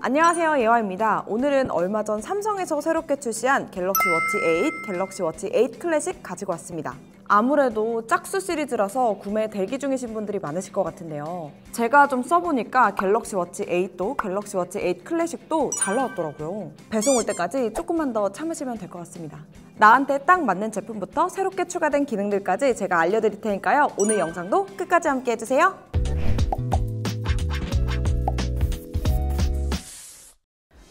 안녕하세요, 예화입니다. 오늘은 얼마 전 삼성에서 새롭게 출시한 갤럭시 워치 8, 갤럭시 워치 8 클래식 가지고 왔습니다. 아무래도 짝수 시리즈라서 구매 대기 중이신 분들이 많으실 것 같은데요. 제가 좀 써보니까 갤럭시 워치 8도 갤럭시 워치 8 클래식도 잘 나왔더라고요. 배송 올 때까지 조금만 더 참으시면 될 것 같습니다. 나한테 딱 맞는 제품부터 새롭게 추가된 기능들까지 제가 알려드릴 테니까요. 오늘 영상도 끝까지 함께 해주세요.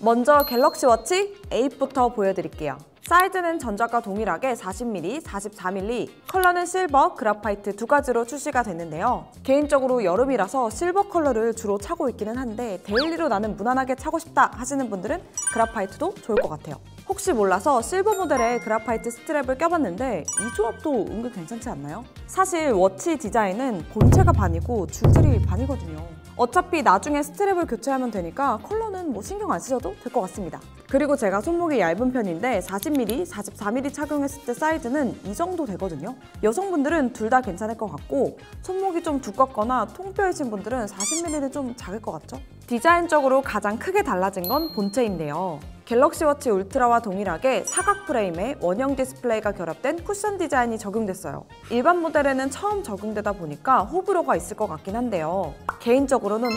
먼저 갤럭시 워치 8부터 보여드릴게요. 사이즈는 전작과 동일하게 40mm, 44mm, 컬러는 실버, 그라파이트 두 가지로 출시가 됐는데요. 개인적으로 여름이라서 실버 컬러를 주로 차고 있기는 한데 데일리로 나는 무난하게 차고 싶다 하시는 분들은 그라파이트도 좋을 것 같아요. 혹시 몰라서 실버 모델에 그라파이트 스트랩을 껴봤는데 이 조합도 은근 괜찮지 않나요? 사실 워치 디자인은 본체가 반이고 줄질이 반이거든요. 어차피 나중에 스트랩을 교체하면 되니까 컬러는 뭐 신경 안 쓰셔도 될 것 같습니다. 그리고 제가 손목이 얇은 편인데 40mm, 44mm 착용했을 때 사이즈는 이 정도 되거든요. 여성분들은 둘 다 괜찮을 것 같고 손목이 좀 두껍거나 통뼈이신 분들은 40mm는 좀 작을 것 같죠? 디자인적으로 가장 크게 달라진 건 본체인데요. 갤럭시 워치 울트라와 동일하게 사각 프레임에 원형 디스플레이가 결합된 쿠션 디자인이 적용됐어요. 일반 모델에는 처음 적용되다 보니까 호불호가 있을 것 같긴 한데요. 개인적으로는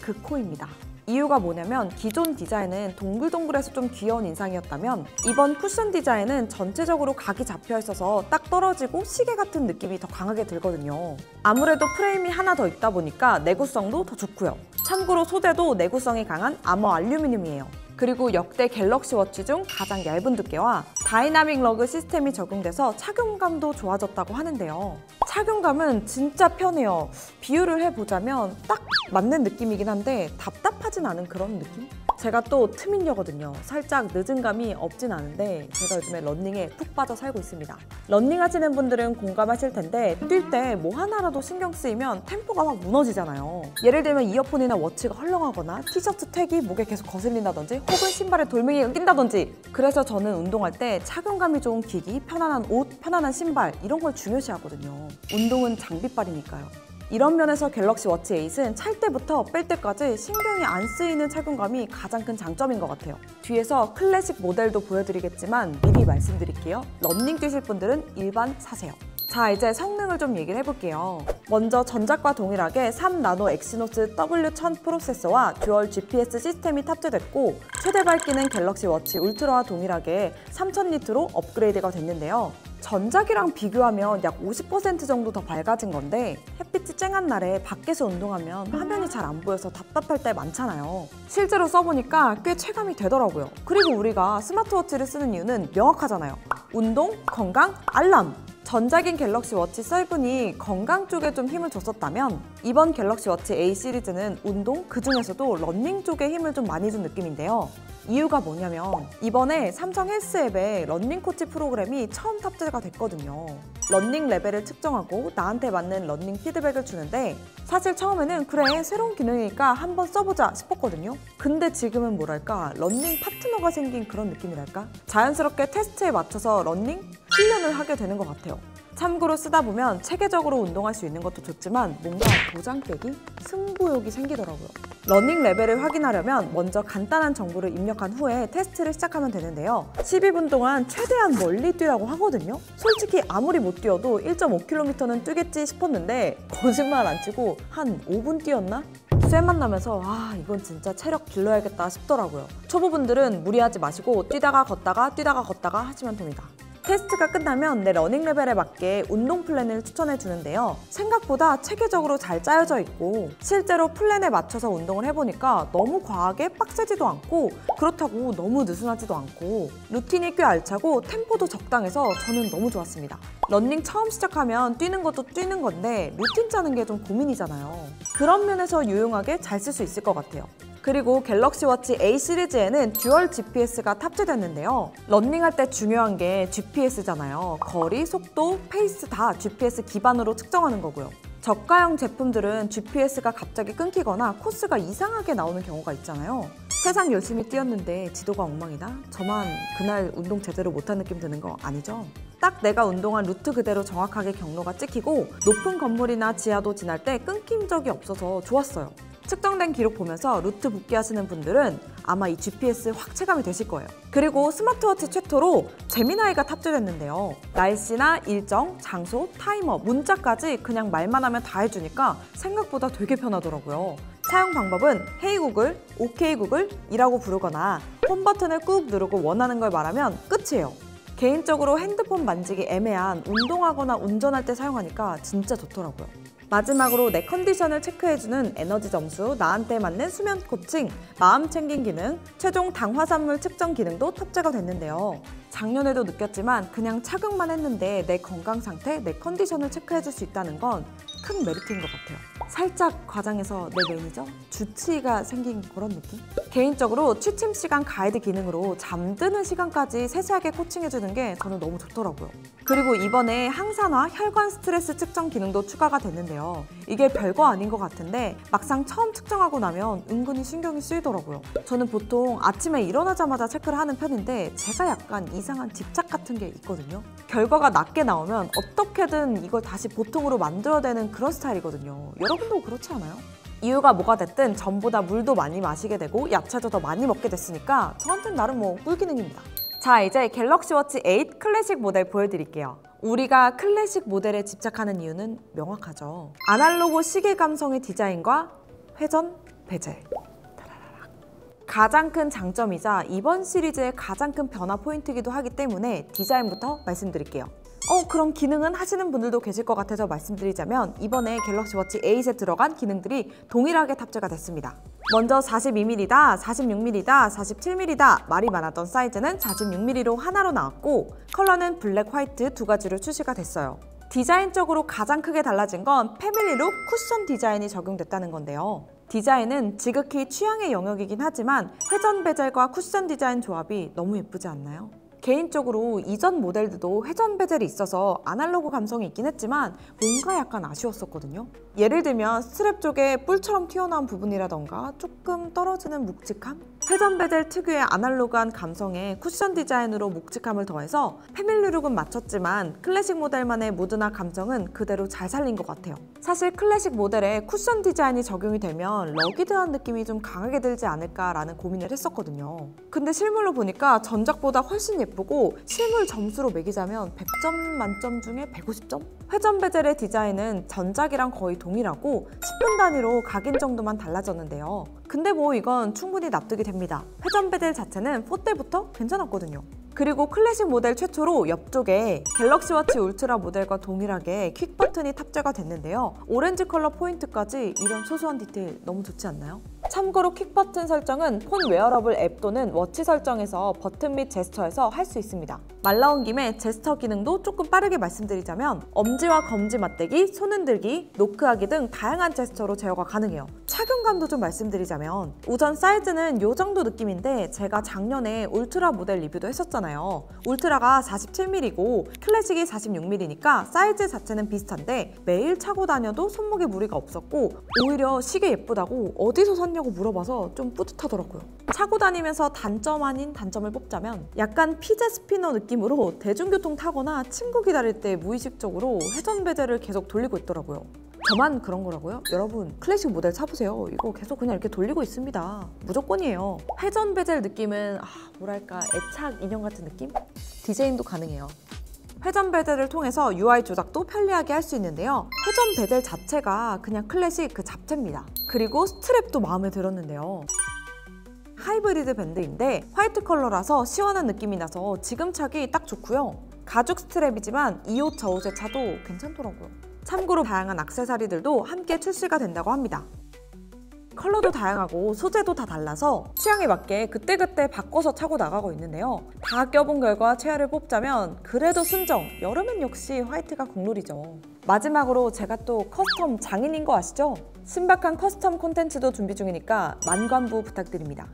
극호입니다. 이유가 뭐냐면 기존 디자인은 동글동글해서 좀 귀여운 인상이었다면 이번 쿠션 디자인은 전체적으로 각이 잡혀 있어서 딱 떨어지고 시계 같은 느낌이 더 강하게 들거든요. 아무래도 프레임이 하나 더 있다 보니까 내구성도 더 좋고요. 참고로 소재도 내구성이 강한 아머 알루미늄이에요. 그리고 역대 갤럭시 워치 중 가장 얇은 두께와 다이나믹 러그 시스템이 적용돼서 착용감도 좋아졌다고 하는데요. 착용감은 진짜 편해요. 비유를 해보자면 딱 맞는 느낌이긴 한데 답답하진 않은 그런 느낌? 제가 또 트민녀거든요. 살짝 늦은 감이 없진 않은데 제가 요즘에 러닝에 푹 빠져 살고 있습니다. 러닝 하시는 분들은 공감하실 텐데 뛸 때 뭐 하나라도 신경 쓰이면 템포가 막 무너지잖아요. 예를 들면 이어폰이나 워치가 헐렁하거나 티셔츠 택이 목에 계속 거슬린다든지 혹은 신발에 돌멩이가 낀다든지. 그래서 저는 운동할 때 착용감이 좋은 기기, 편안한 옷, 편안한 신발 이런 걸 중요시하거든요. 운동은 장비빨이니까요. 이런 면에서 갤럭시 워치 8은 찰 때부터 뺄 때까지 신경이 안 쓰이는 착용감이 가장 큰 장점인 것 같아요. 뒤에서 클래식 모델도 보여드리겠지만 미리 말씀드릴게요. 러닝 뛰실 분들은 일반 사세요. 자, 이제 성능을 좀 얘기를 해볼게요. 먼저 전작과 동일하게 3나노 엑시노스 W1000 프로세서와 듀얼 GPS 시스템이 탑재됐고 최대 밝기는 갤럭시 워치 울트라와 동일하게 3000니트로 업그레이드가 됐는데요. 전작이랑 비교하면 약 50% 정도 더 밝아진 건데 햇빛이 쨍한 날에 밖에서 운동하면 화면이 잘 안 보여서 답답할 때 많잖아요. 실제로 써보니까 꽤 체감이 되더라고요. 그리고 우리가 스마트워치를 쓰는 이유는 명확하잖아요. 운동, 건강, 알람! 전작인 갤럭시 워치 7이 건강 쪽에 좀 힘을 줬었다면 이번 갤럭시 워치 8 시리즈는 운동, 그중에서도 러닝 쪽에 힘을 좀 많이 준 느낌인데요. 이유가 뭐냐면 이번에 삼성 헬스 앱에 러닝 코치 프로그램이 처음 탑재가 됐거든요. 러닝 레벨을 측정하고 나한테 맞는 러닝 피드백을 주는데 사실 처음에는 그래 새로운 기능이니까 한번 써보자 싶었거든요. 근데 지금은 뭐랄까 러닝 파트너가 생긴 그런 느낌이랄까? 자연스럽게 테스트에 맞춰서 러닝 훈련을 하게 되는 것 같아요. 참고로 쓰다 보면 체계적으로 운동할 수 있는 것도 좋지만 뭔가 도장 깨기? 승부욕이 생기더라고요. 러닝 레벨을 확인하려면 먼저 간단한 정보를 입력한 후에 테스트를 시작하면 되는데요. 12분 동안 최대한 멀리 뛰라고 하거든요. 솔직히 아무리 못 뛰어도 1.5km는 뛰겠지 싶었는데 거짓말 안 치고 한 5분 뛰었나? 쇠만 나면서 이건 진짜 체력 길러야겠다 싶더라고요. 초보분들은 무리하지 마시고 뛰다가 걷다가 하시면 됩니다. 테스트가 끝나면 내 러닝 레벨에 맞게 운동 플랜을 추천해 주는데요. 생각보다 체계적으로 잘 짜여져 있고 실제로 플랜에 맞춰서 운동을 해보니까 너무 과하게 빡세지도 않고 그렇다고 너무 느슨하지도 않고 루틴이 꽤 알차고 템포도 적당해서 저는 너무 좋았습니다. 러닝 처음 시작하면 뛰는 것도 뛰는 건데 루틴 짜는 게 좀 고민이잖아요. 그런 면에서 유용하게 잘 쓸 수 있을 것 같아요. 그리고 갤럭시 워치 8 시리즈에는 듀얼 GPS가 탑재됐는데요. 러닝할 때 중요한 게 GPS잖아요. 거리, 속도, 페이스 다 GPS 기반으로 측정하는 거고요. 저가형 제품들은 GPS가 갑자기 끊기거나 코스가 이상하게 나오는 경우가 있잖아요. 세상 열심히 뛰었는데 지도가 엉망이다? 저만 그날 운동 제대로 못한 느낌 드는 거 아니죠? 딱 내가 운동한 루트 그대로 정확하게 경로가 찍히고 높은 건물이나 지하도 지날 때 끊긴 적이 없어서 좋았어요. 측정된 기록 보면서 루트 복귀하시는 분들은 아마 이 GPS 확 체감이 되실 거예요. 그리고 스마트워치 최초로 제미나이가 탑재됐는데요. 날씨나 일정, 장소, 타이머, 문자까지 그냥 말만 하면 다 해주니까 생각보다 되게 편하더라고요. 사용 방법은 헤이 구글, 오케이 구글이라고 부르거나 홈 버튼을 꾹 누르고 원하는 걸 말하면 끝이에요. 개인적으로 핸드폰 만지기 애매한 운동하거나 운전할 때 사용하니까 진짜 좋더라고요. 마지막으로 내 컨디션을 체크해주는 에너지 점수, 나한테 맞는 수면 코칭, 마음 챙긴 기능, 최종 당화산물 측정 기능도 탑재가 됐는데요. 작년에도 느꼈지만 그냥 착용만 했는데 내 건강 상태, 내 컨디션을 체크해줄 수 있다는 건 큰 메리트인 것 같아요. 살짝 과장해서 내 매니저? 주치의가 생긴 그런 느낌? 개인적으로 취침 시간 가이드 기능으로 잠드는 시간까지 세세하게 코칭해주는 게 저는 너무 좋더라고요. 그리고 이번에 항산화, 혈관 스트레스 측정 기능도 추가가 됐는데요. 이게 별거 아닌 것 같은데 막상 처음 측정하고 나면 은근히 신경이 쓰이더라고요. 저는 보통 아침에 일어나자마자 체크를 하는 편인데 제가 약간 이상한 집착 같은 게 있거든요. 결과가 낮게 나오면 어떻게든 이걸 다시 보통으로 만들어내는 그런 스타일이거든요. 여러분도 그렇지 않아요? 이유가 뭐가 됐든 전보다 물도 많이 마시게 되고 야채도 더 많이 먹게 됐으니까 저한테는 나름 꿀기능입니다. 자, 이제 갤럭시 워치 8 클래식 모델 보여드릴게요. 우리가 클래식 모델에 집착하는 이유는 명확하죠. 아날로그 시계 감성의 디자인과 회전 베젤. 가장 큰 장점이자 이번 시리즈의 가장 큰 변화 포인트이기도 하기 때문에 디자인부터 말씀드릴게요. 그럼 기능은 하시는 분들도 계실 것 같아서 말씀드리자면 이번에 갤럭시 워치 8에 들어간 기능들이 동일하게 탑재가 됐습니다. 먼저 42mm다, 46mm다, 47mm다 말이 많았던 사이즈는 46mm로 하나로 나왔고 컬러는 블랙, 화이트 두 가지로 출시가 됐어요. 디자인적으로 가장 크게 달라진 건 패밀리룩 쿠션 디자인이 적용됐다는 건데요. 디자인은 지극히 취향의 영역이긴 하지만 회전 베젤과 쿠션 디자인 조합이 너무 예쁘지 않나요? 개인적으로 이전 모델들도 회전 베젤이 있어서 아날로그 감성이 있긴 했지만 뭔가 약간 아쉬웠었거든요. 예를 들면 스트랩 쪽에 뿔처럼 튀어나온 부분이라던가 조금 떨어지는 묵직함? 회전 베젤 특유의 아날로그한 감성에 쿠션 디자인으로 묵직함을 더해서 패밀리룩은 맞췄지만 클래식 모델만의 무드나 감성은 그대로 잘 살린 것 같아요. 사실 클래식 모델에 쿠션 디자인이 적용이 되면 러기드한 느낌이 좀 강하게 들지 않을까라는 고민을 했었거든요. 근데 실물로 보니까 전작보다 훨씬 예쁘고 실물 점수로 매기자면 100점 만점 중에 150점? 회전 베젤의 디자인은 전작이랑 거의 동일하고 10분 단위로 각인 정도만 달라졌는데요. 근데 이건 충분히 납득이 됩니다. 회전 베젤 자체는 4 때부터 괜찮았거든요. 그리고 클래식 모델 최초로 옆쪽에 갤럭시 워치 울트라 모델과 동일하게 퀵 버튼이 탑재가 됐는데요. 오렌지 컬러 포인트까지 이런 소소한 디테일 너무 좋지 않나요? 참고로 퀵 버튼 설정은 폰 웨어러블 앱 또는 워치 설정에서 버튼 및 제스처에서 할 수 있습니다. 말 나온 김에 제스처 기능도 조금 빠르게 말씀드리자면 엄지와 검지 맞대기, 손 흔들기, 노크하기 등 다양한 제스처로 제어가 가능해요. 착용감도 좀 말씀드리자면 우선 사이즈는 이 정도 느낌인데 제가 작년에 울트라 모델 리뷰도 했었잖아요. 울트라가 47mm고 클래식이 46mm니까 사이즈 자체는 비슷한데 매일 차고 다녀도 손목에 무리가 없었고 오히려 시계 예쁘다고 어디서 샀냐고 물어봐서 좀 뿌듯하더라고요. 차고 다니면서 단점 아닌 단점을 뽑자면 약간 피제 스피너 느낌으로 대중교통 타거나 친구 기다릴 때 무의식적으로 회전 베젤을 계속 돌리고 있더라고요. 저만 그런 거라고요? 여러분 클래식 모델 사보세요. 이거 계속 그냥 이렇게 돌리고 있습니다. 무조건이에요. 회전 베젤 느낌은 뭐랄까 애착 인형 같은 느낌? 디자인도 가능해요. 회전 베젤을 통해서 UI 조작도 편리하게 할 수 있는데요. 회전 베젤 자체가 그냥 클래식 그 잡채입니다. 그리고 스트랩도 마음에 들었는데요. 하이브리드 밴드인데 화이트 컬러라서 시원한 느낌이 나서 지금 차기 딱 좋고요. 가죽 스트랩이지만 이 옷 저 옷에 차도 괜찮더라고요. 참고로 다양한 액세서리들도 함께 출시가 된다고 합니다. 컬러도 다양하고 소재도 다 달라서 취향에 맞게 그때그때 바꿔서 차고 나가고 있는데요. 다 껴본 결과 최애를 뽑자면 그래도 순정, 여름엔 역시 화이트가 국룰이죠. 마지막으로 제가 또 커스텀 장인인 거 아시죠? 신박한 커스텀 콘텐츠도 준비 중이니까 만관부 부탁드립니다.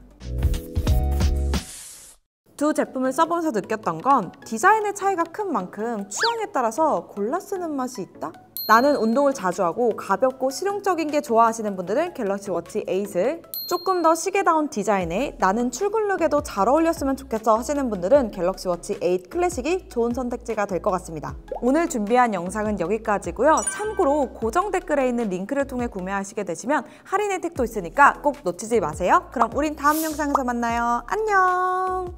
두 제품을 써보면서 느꼈던 건 디자인의 차이가 큰 만큼 취향에 따라서 골라 쓰는 맛이 있다? 나는 운동을 자주 하고 가볍고 실용적인 게 좋아 하시는 분들은 갤럭시 워치 8을, 조금 더 시계다운 디자인에 나는 출근룩에도 잘 어울렸으면 좋겠어 하시는 분들은 갤럭시 워치 8 클래식이 좋은 선택지가 될 것 같습니다. 오늘 준비한 영상은 여기까지고요. 참고로 고정 댓글에 있는 링크를 통해 구매하시게 되시면 할인 혜택도 있으니까 꼭 놓치지 마세요. 그럼 우린 다음 영상에서 만나요. 안녕!